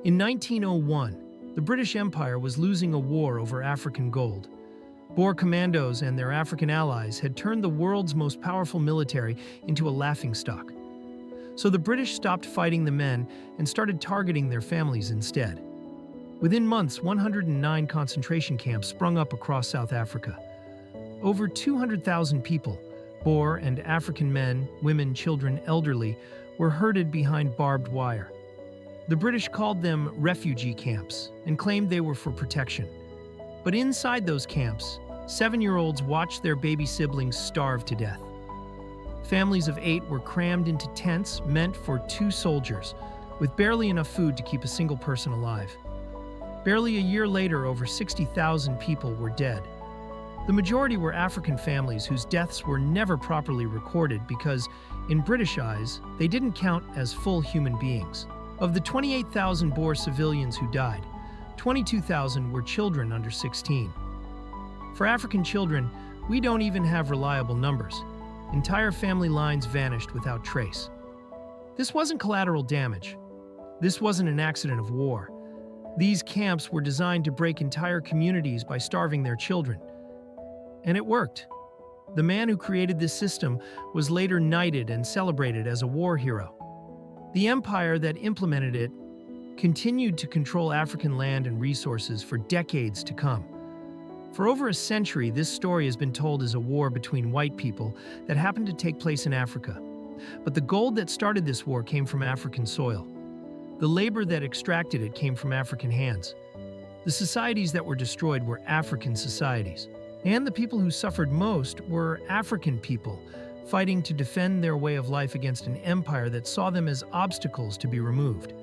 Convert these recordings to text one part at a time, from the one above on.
In 1901, the British Empire was losing a war over African gold. Boer commandos and their African allies had turned the world's most powerful military into a laughingstock. So the British stopped fighting the men and started targeting their families instead. Within months, 109 concentration camps sprung up across South Africa. Over 200,000 people, Boer and African men, women, children, elderly, were herded behind barbed wire. The British called them refugee camps and claimed they were for protection. But inside those camps, 7-year-olds watched their baby siblings starve to death. Families of 8 were crammed into tents meant for 2 soldiers, with barely enough food to keep a single person alive. Barely a year later, over 60,000 people were dead. The majority were African families whose deaths were never properly recorded because, in British eyes, they didn't count as full human beings. Of the 28,000 Boer civilians who died, 22,000 were children under 16. For African children, we don't even have reliable numbers. Entire family lines vanished without trace. This wasn't collateral damage. This wasn't an accident of war. These camps were designed to break entire communities by starving their children. And it worked. The man who created this system was later knighted and celebrated as a war hero. The empire that implemented it continued to control African land and resources for decades to come. For over a century, this story has been told as a war between white people that happened to take place in Africa. But the gold that started this war came from African soil. The labor that extracted it came from African hands. The societies that were destroyed were African societies. And the people who suffered most were African people, fighting to defend their way of life against an empire that saw them as obstacles to be removed.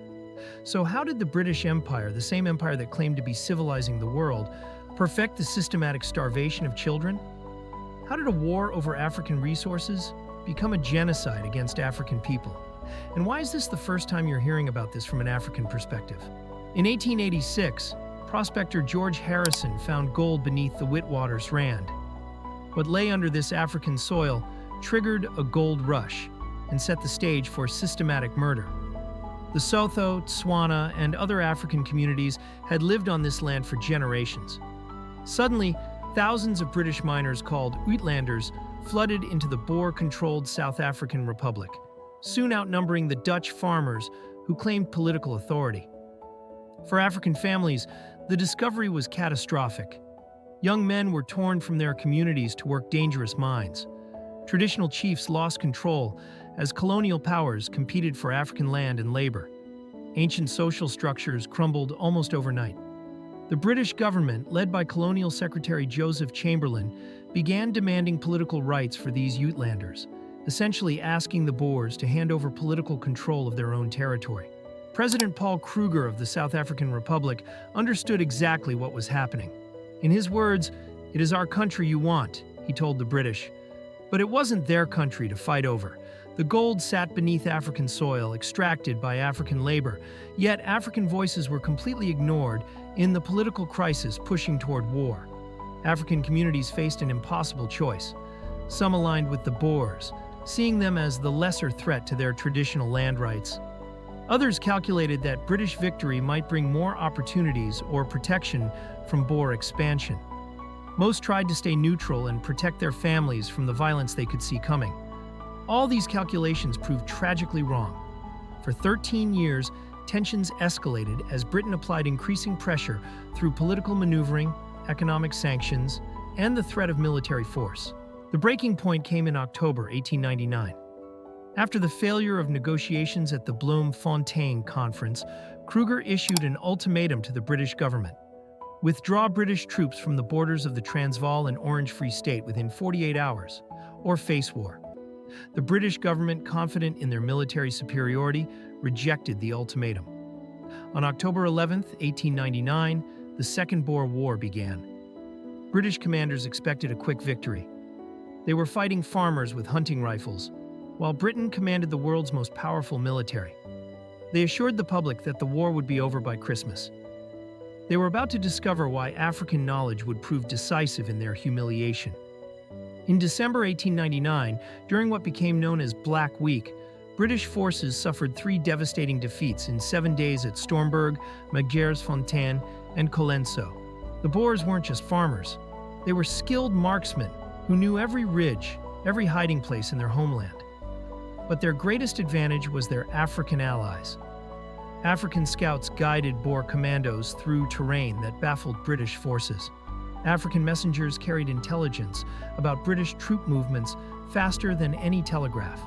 So how did the British Empire, the same empire that claimed to be civilizing the world, perfect the systematic starvation of children? How did a war over African resources become a genocide against African people? And why is this the first time you're hearing about this from an African perspective? In 1886, prospector George Harrison found gold beneath the Witwatersrand. What lay under this African soil triggered a gold rush and set the stage for systematic murder. The Sotho, Tswana, and other African communities had lived on this land for generations. Suddenly, thousands of British miners called Uitlanders flooded into the Boer-controlled South African Republic, soon outnumbering the Dutch farmers who claimed political authority. For African families, the discovery was catastrophic. Young men were torn from their communities to work dangerous mines. Traditional chiefs lost control as colonial powers competed for African land and labor. Ancient social structures crumbled almost overnight. The British government, led by Colonial Secretary Joseph Chamberlain, began demanding political rights for these Uitlanders, essentially asking the Boers to hand over political control of their own territory. President Paul Kruger of the South African Republic understood exactly what was happening. In his words, "It is our country you want," he told the British. But it wasn't their country to fight over. The gold sat beneath African soil, extracted by African labor, yet African voices were completely ignored in the political crisis pushing toward war. African communities faced an impossible choice. Some aligned with the Boers, seeing them as the lesser threat to their traditional land rights. Others calculated that British victory might bring more opportunities or protection from Boer expansion. Most tried to stay neutral and protect their families from the violence they could see coming. All these calculations proved tragically wrong. For 13 years, tensions escalated as Britain applied increasing pressure through political maneuvering, economic sanctions, and the threat of military force. The breaking point came in October 1899. After the failure of negotiations at the Bloemfontein Conference, Kruger issued an ultimatum to the British government. Withdraw British troops from the borders of the Transvaal and Orange Free State within 48 hours, or face war. The British government, confident in their military superiority, rejected the ultimatum. On October 11, 1899, the Second Boer War began. British commanders expected a quick victory. They were fighting farmers with hunting rifles, while Britain commanded the world's most powerful military. They assured the public that the war would be over by Christmas. They were about to discover why African knowledge would prove decisive in their humiliation. In December 1899, during what became known as Black Week, British forces suffered 3 devastating defeats in 7 days at Stormberg, Magersfontein, and Colenso. The Boers weren't just farmers. They were skilled marksmen who knew every ridge, every hiding place in their homeland. But their greatest advantage was their African allies. African scouts guided Boer commandos through terrain that baffled British forces. African messengers carried intelligence about British troop movements faster than any telegraph.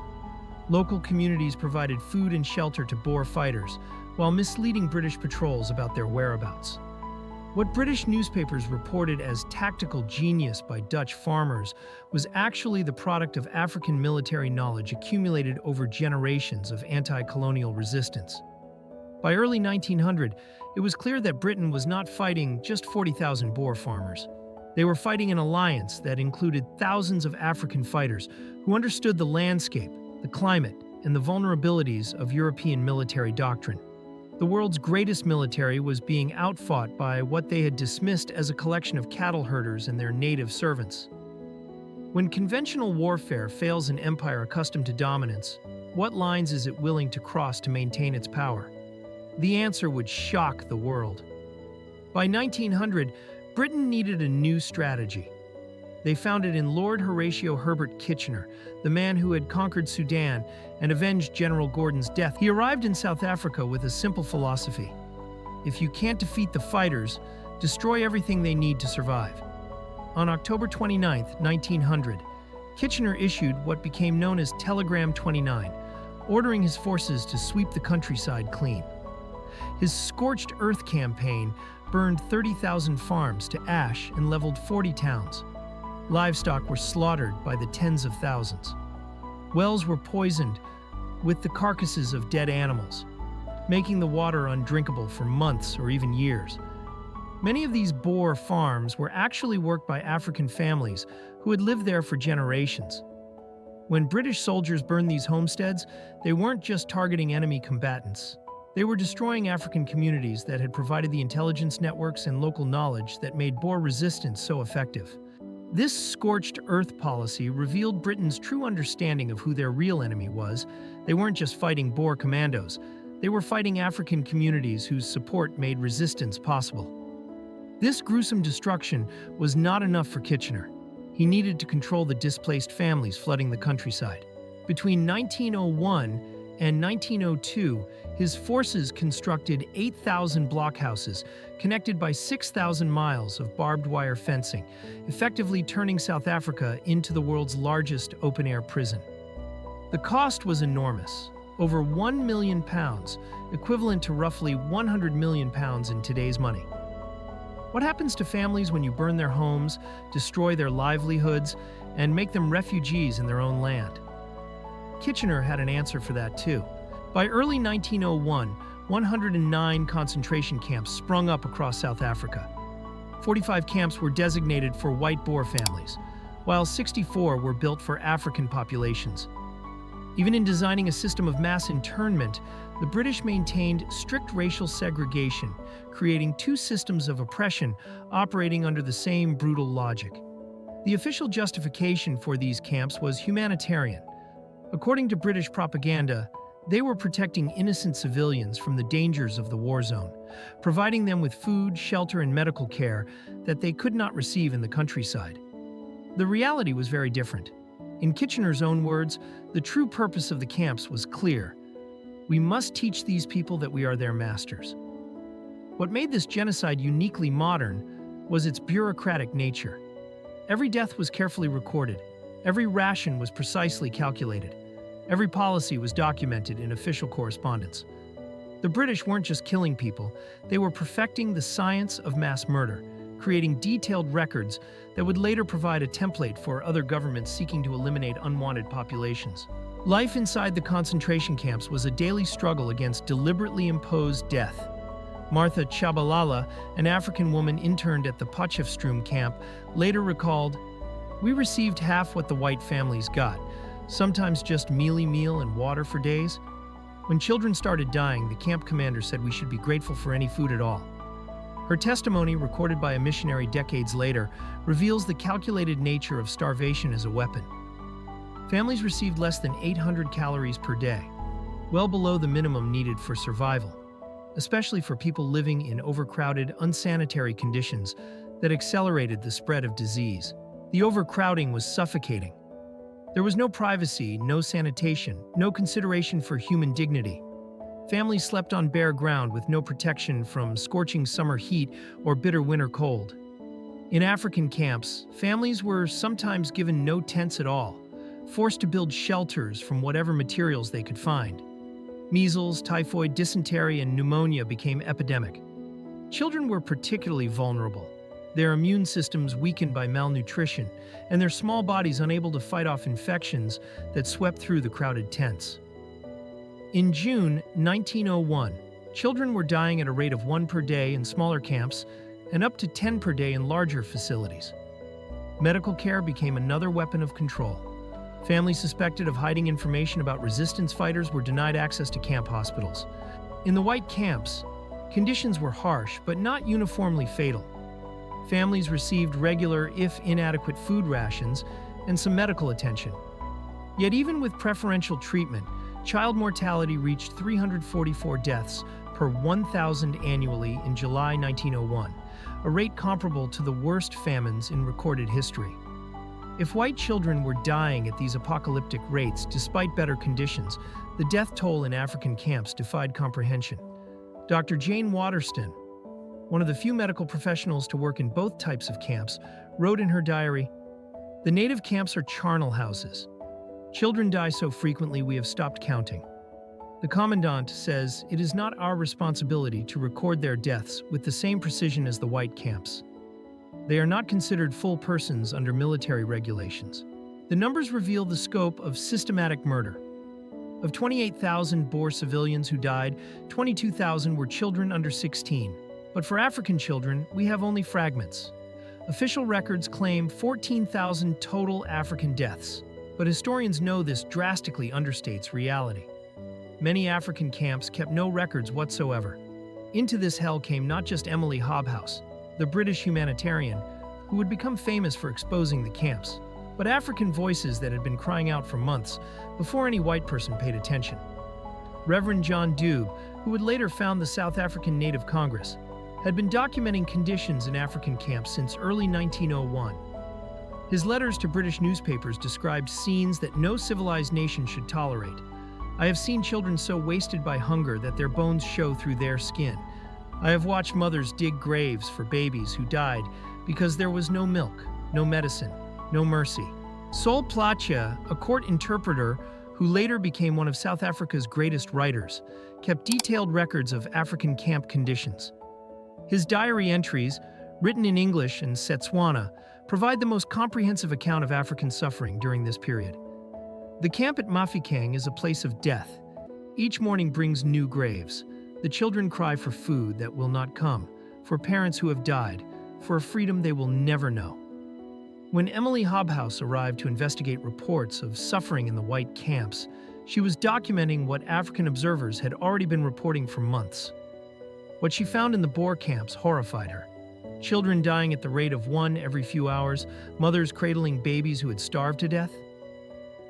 Local communities provided food and shelter to Boer fighters, while misleading British patrols about their whereabouts. What British newspapers reported as tactical genius by Dutch farmers was actually the product of African military knowledge accumulated over generations of anti-colonial resistance. By early 1900, it was clear that Britain was not fighting just 40,000 Boer farmers. They were fighting an alliance that included thousands of African fighters who understood the landscape, the climate, and the vulnerabilities of European military doctrine. The world's greatest military was being outfought by what they had dismissed as a collection of cattle herders and their native servants. When conventional warfare fails an empire accustomed to dominance, what lines is it willing to cross to maintain its power? The answer would shock the world. By 1900, Britain needed a new strategy. They found it in Lord Horatio Herbert Kitchener, the man who had conquered Sudan and avenged General Gordon's death. He arrived in South Africa with a simple philosophy: if you can't defeat the fighters, destroy everything they need to survive. On October 29, 1900, Kitchener issued what became known as Telegram 29, ordering his forces to sweep the countryside clean. His Scorched Earth campaign burned 30,000 farms to ash and leveled 40 towns. Livestock were slaughtered by the tens of thousands. Wells were poisoned with the carcasses of dead animals, making the water undrinkable for months or even years. Many of these Boer farms were actually worked by African families who had lived there for generations. When British soldiers burned these homesteads, they weren't just targeting enemy combatants. They were destroying African communities that had provided the intelligence networks and local knowledge that made Boer resistance so effective. This scorched earth policy revealed Britain's true understanding of who their real enemy was. They weren't just fighting Boer commandos, they were fighting African communities whose support made resistance possible. This gruesome destruction was not enough for Kitchener. He needed to control the displaced families flooding the countryside. Between 1901 and 1902, his forces constructed 8,000 blockhouses connected by 6,000 miles of barbed wire fencing, effectively turning South Africa into the world's largest open-air prison. The cost was enormous, over £1 million, equivalent to roughly £100 million in today's money. What happens to families when you burn their homes, destroy their livelihoods, and make them refugees in their own land? Kitchener had an answer for that too. By early 1901, 109 concentration camps sprung up across South Africa. 45 camps were designated for white Boer families, while 64 were built for African populations. Even in designing a system of mass internment, the British maintained strict racial segregation, creating two systems of oppression operating under the same brutal logic. The official justification for these camps was humanitarian. According to British propaganda, they were protecting innocent civilians from the dangers of the war zone, providing them with food, shelter, and medical care that they could not receive in the countryside. The reality was very different. In Kitchener's own words, the true purpose of the camps was clear. We must teach these people that we are their masters. What made this genocide uniquely modern was its bureaucratic nature. Every death was carefully recorded. Every ration was precisely calculated. Every policy was documented in official correspondence. The British weren't just killing people, they were perfecting the science of mass murder, creating detailed records that would later provide a template for other governments seeking to eliminate unwanted populations. Life inside the concentration camps was a daily struggle against deliberately imposed death. Martha Chabalala, an African woman interned at the Potchefstroom camp, later recalled, "We received half what the white families got, sometimes just mealy meal and water for days. When children started dying, the camp commander said we should be grateful for any food at all." Her testimony, recorded by a missionary decades later, reveals the calculated nature of starvation as a weapon. Families received less than 800 calories per day. well below the minimum needed for survival, especially for people living in overcrowded, unsanitary conditions that accelerated the spread of disease. The overcrowding was suffocating. There was no privacy, no sanitation, no consideration for human dignity. Families slept on bare ground with no protection from scorching summer heat or bitter winter cold. In African camps, families were sometimes given no tents at all, forced to build shelters from whatever materials they could find. Measles, typhoid, dysentery, and pneumonia became epidemic. Children were particularly vulnerable, their immune systems weakened by malnutrition, and their small bodies unable to fight off infections that swept through the crowded tents. In June 1901, children were dying at a rate of 1 per day in smaller camps and up to 10 per day in larger facilities. Medical care became another weapon of control. Families suspected of hiding information about resistance fighters were denied access to camp hospitals. In the white camps, conditions were harsh but not uniformly fatal. Families received regular, if inadequate, food rations and some medical attention. Yet even with preferential treatment, child mortality reached 344 deaths per 1,000 annually in July 1901, a rate comparable to the worst famines in recorded history. If white children were dying at these apocalyptic rates despite better conditions, the death toll in African camps defied comprehension. Dr. Jane Waterston, one of the few medical professionals to work in both types of camps, wrote in her diary, "The native camps are charnel houses. Children die so frequently we have stopped counting. The commandant says it is not our responsibility to record their deaths with the same precision as the white camps. They are not considered full persons under military regulations." The numbers reveal the scope of systematic murder. Of 28,000 Boer civilians who died, 22,000 were children under 16. But for African children, we have only fragments. Official records claim 14,000 total African deaths, but historians know this drastically understates reality. Many African camps kept no records whatsoever. Into this hell came not just Emily Hobhouse, the British humanitarian, who would become famous for exposing the camps, but African voices that had been crying out for months before any white person paid attention. Reverend John Dube, who would later found the South African Native Congress, had been documenting conditions in African camps since early 1901. His letters to British newspapers described scenes that no civilized nation should tolerate. "I have seen children so wasted by hunger that their bones show through their skin. I have watched mothers dig graves for babies who died because there was no milk, no medicine, no mercy." Sol Plaatje, a court interpreter who later became one of South Africa's greatest writers, kept detailed records of African camp conditions. His diary entries, written in English and Setswana, provide the most comprehensive account of African suffering during this period. The camp at Mafikeng is a place of death. Each morning brings new graves. The children cry for food that will not come, for parents who have died, for a freedom they will never know. When Emily Hobhouse arrived to investigate reports of suffering in the white camps, she was documenting what African observers had already been reporting for months. What she found in the Boer camps horrified her. Children dying at the rate of 1 every few hours, mothers cradling babies who had starved to death.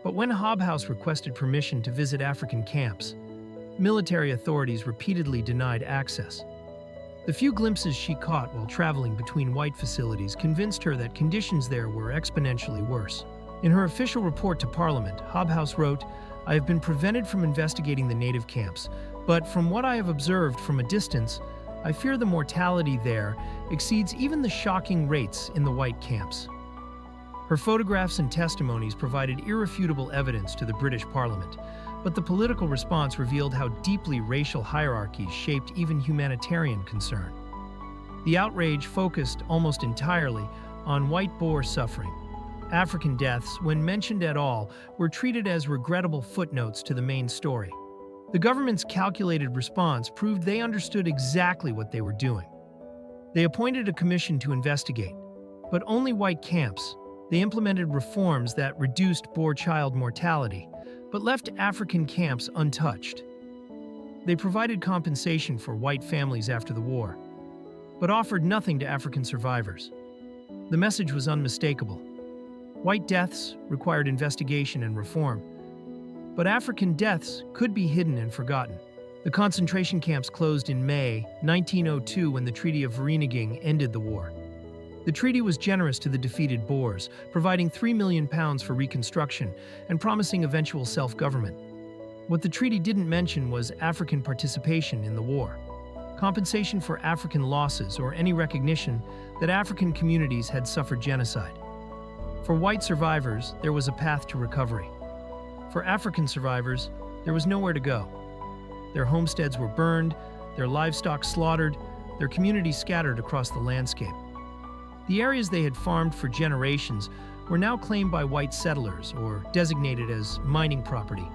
But when Hobhouse requested permission to visit African camps, military authorities repeatedly denied access. The few glimpses she caught while traveling between white facilities convinced her that conditions there were exponentially worse. In her official report to Parliament, Hobhouse wrote, "I have been prevented from investigating the native camps, but from what I have observed from a distance, I fear the mortality there exceeds even the shocking rates in the white camps." Her photographs and testimonies provided irrefutable evidence to the British Parliament, but the political response revealed how deeply racial hierarchies shaped even humanitarian concern. The outrage focused almost entirely on white Boer suffering. African deaths, when mentioned at all, were treated as regrettable footnotes to the main story. The government's calculated response proved they understood exactly what they were doing. They appointed a commission to investigate, but only white camps. They implemented reforms that reduced Boer child mortality, but left African camps untouched. They provided compensation for white families after the war, but offered nothing to African survivors. The message was unmistakable. White deaths required investigation and reform, but African deaths could be hidden and forgotten. The concentration camps closed in May 1902 when the Treaty of Vereeniging ended the war. The treaty was generous to the defeated Boers, providing £3 million for reconstruction and promising eventual self-government. What the treaty didn't mention was African participation in the war, compensation for African losses, or any recognition that African communities had suffered genocide. For white survivors, there was a path to recovery. For African survivors, there was nowhere to go. Their homesteads were burned, their livestock slaughtered, their communities scattered across the landscape. The areas they had farmed for generations were now claimed by white settlers or designated as mining property.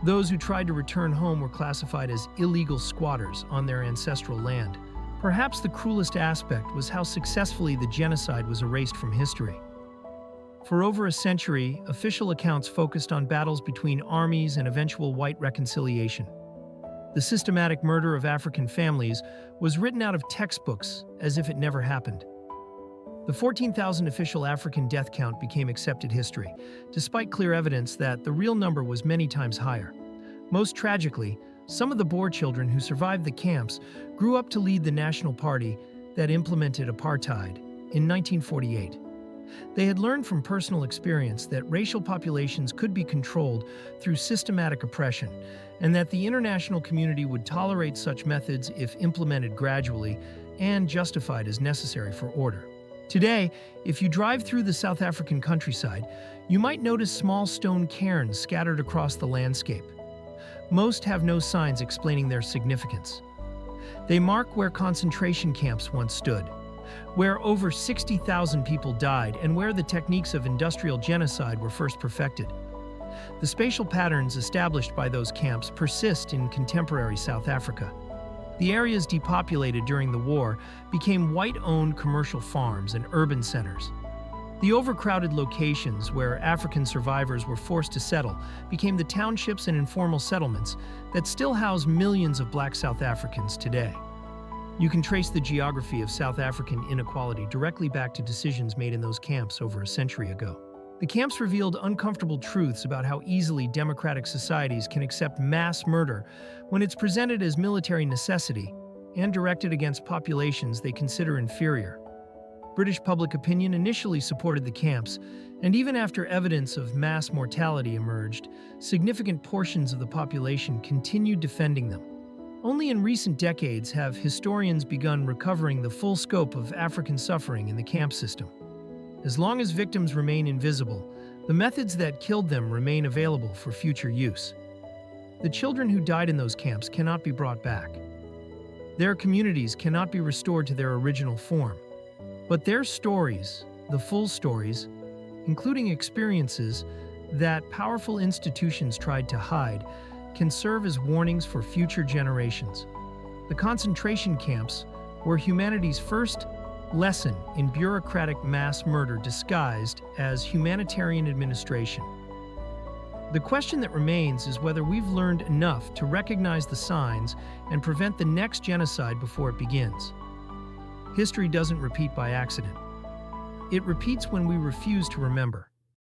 Those who tried to return home were classified as illegal squatters on their ancestral land. Perhaps the cruelest aspect was how successfully the genocide was erased from history. For over a century, official accounts focused on battles between armies and eventual white reconciliation. The systematic murder of African families was written out of textbooks as if it never happened. The 14,000 official African death count became accepted history, despite clear evidence that the real number was many times higher. Most tragically, some of the Boer children who survived the camps grew up to lead the National Party that implemented apartheid in 1948. They had learned from personal experience that racial populations could be controlled through systematic oppression, and that the international community would tolerate such methods if implemented gradually and justified as necessary for order. Today, if you drive through the South African countryside, you might notice small stone cairns scattered across the landscape. Most have no signs explaining their significance. They mark where concentration camps once stood, where over 60,000 people died, and where the techniques of industrial genocide were first perfected. The spatial patterns established by those camps persist in contemporary South Africa. The areas depopulated during the war became white-owned commercial farms and urban centers. The overcrowded locations where African survivors were forced to settle became the townships and informal settlements that still house millions of Black South Africans today. You can trace the geography of South African inequality directly back to decisions made in those camps over a century ago. The camps revealed uncomfortable truths about how easily democratic societies can accept mass murder when it's presented as military necessity and directed against populations they consider inferior. British public opinion initially supported the camps, and even after evidence of mass mortality emerged, significant portions of the population continued defending them. Only in recent decades have historians begun recovering the full scope of African suffering in the camp system. As long as victims remain invisible, the methods that killed them remain available for future use. The children who died in those camps cannot be brought back. Their communities cannot be restored to their original form. But their stories, the full stories, including experiences that powerful institutions tried to hide, can serve as warnings for future generations. The concentration camps were humanity's first lesson in bureaucratic mass murder disguised as humanitarian administration. The question that remains is whether we've learned enough to recognize the signs and prevent the next genocide before it begins. History doesn't repeat by accident. It repeats when we refuse to remember.